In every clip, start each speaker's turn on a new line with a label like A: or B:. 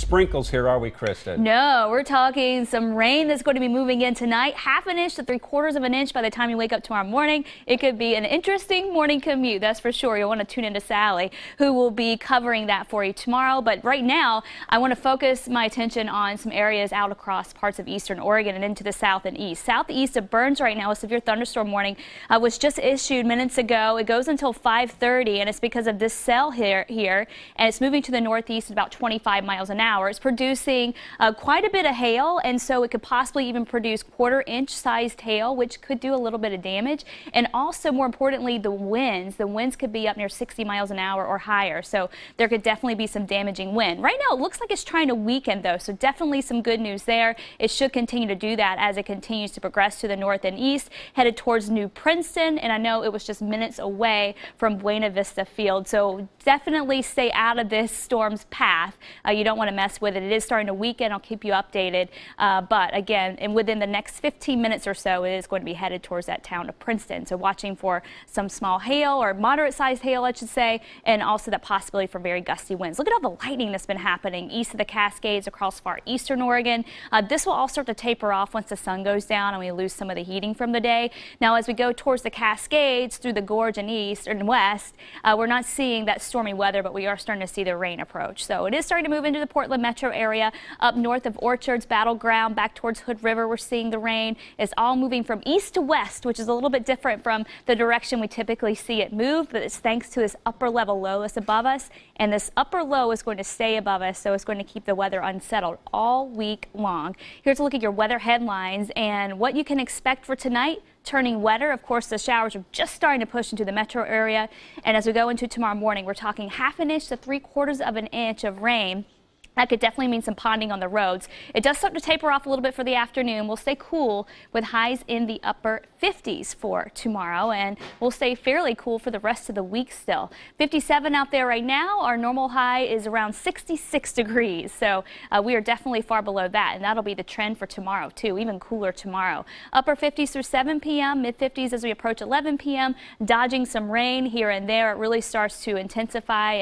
A: sprinkles here, are we, Kristen?
B: No, we're talking some rain that's going to be moving in tonight. Half an inch to 3/4 of an inch by the time you wake up tomorrow morning. It could be an interesting morning commute, that's for sure. You'll want to tune into Sally, who will be covering that for you tomorrow. But right now, I want to focus my attention on some areas out across parts of eastern Oregon and into the south and east. Southeast of Burns right now, a severe thunderstorm warning was just issued minutes ago. It goes until 5:30, and it's because of this cell here, and it's moving to the northeast at about 25 miles an hour. It's producing quite a bit of hail, and so it could possibly even produce 1/4 inch sized hail, which could do a little bit of damage. And also, more importantly, the winds could be up near 60 miles an hour or higher, so there could definitely be some damaging wind. Right now it looks like it's trying to weaken though, so definitely some good news there. It should continue to do that as it continues to progress to the north and east, headed towards New Princeton, and I know it was just minutes away from Buena Vista Field, so definitely stay out of this storm's path. You don't want to mess with it. It is starting to weaken. I'll keep you updated, but again, and within the next 15 minutes or so, it is going to be headed towards that town of Princeton. So watching for some small hail, or moderate-sized hail, I should say, and also that possibility for very gusty winds. Look at all the lightning that's been happening east of the Cascades across far eastern Oregon. This will all start to taper off once the sun goes down and we lose some of the heating from the day. Now, as we go towards the Cascades through the gorge and east and west, we're not seeing that stormy weather, but we are starting to see the rain approach. So it is starting to move into the Portland metro area, up north of Orchards, Battleground, back towards Hood River. We're seeing the rain. It's all moving from east to west, which is a little bit different from the direction we typically see it move, but it's thanks to this upper level low that's above us, and this upper low is going to stay above us, so it's going to keep the weather unsettled all week long. Here's a look at your weather headlines and what you can expect for tonight. Turning wetter. Of course, the showers are just starting to push into the metro area, and as we go into tomorrow morning, we're talking half an inch to 3/4 of an inch of rain. That could definitely mean some ponding on the roads. It does start to taper off a little bit for the afternoon. We'll stay cool with highs in the upper 50s for tomorrow, and we'll stay fairly cool for the rest of the week still. 57 out there right now. Our normal high is around 66 degrees, so we are definitely far below that, and that'll be the trend for tomorrow too, even cooler tomorrow. Upper 50s through 7 p.m., mid 50s as we approach 11 p.m., dodging some rain here and there. It really starts to intensify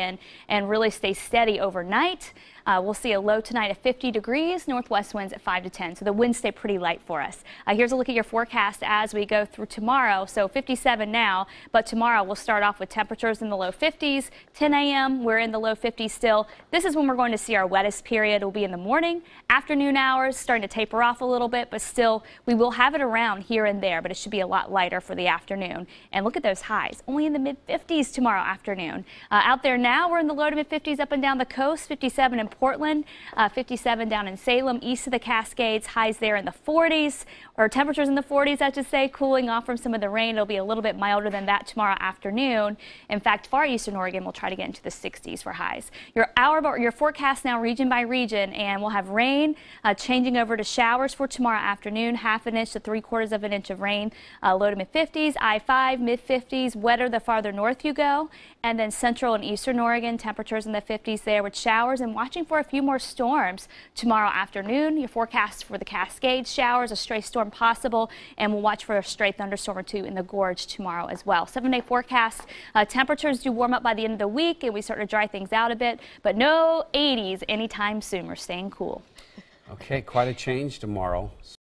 B: and really stay steady overnight. We'll see a low tonight of 50 degrees, northwest winds at 5 to 10, so the winds stay pretty light for us. Here's a look at your forecast as we go through tomorrow. So 57 now, but tomorrow we'll start off with temperatures in the low 50s. 10 a.m. we're in the low 50s still. This is when we're going to see our wettest period. It will be in the morning, afternoon hours, starting to taper off a little bit, but still we will have it around here and there, but it should be a lot lighter for the afternoon. And look at those highs, only in the mid 50s tomorrow afternoon. Out there now, we're in the low to mid 50s up and down the coast. 57 in Portland, 57 down in Salem, east of the Cascades, highs there in the 40s, or temperatures in the 40s, I should say, cooling off from some of the rain. It'll be a little bit milder than that tomorrow afternoon. In fact, far eastern Oregon will try to get into the 60s for highs. Your forecast now region by region, and we'll have rain changing over to showers for tomorrow afternoon, half an inch to 3/4 of an inch of rain, low to mid 50s, I-5 mid 50s, wetter the farther north you go, and then central and eastern Oregon, temperatures in the 50s there with showers, and watching for a few more storms tomorrow afternoon. Your forecast for the Cascades, showers, a stray storm possible, and we'll watch for a stray thunderstorm or two in the gorge tomorrow as well. 7-day forecast. Temperatures do warm up by the end of the week, and we start to dry things out a bit, but no 80s anytime soon. We're staying cool.
A: Okay, quite a change tomorrow.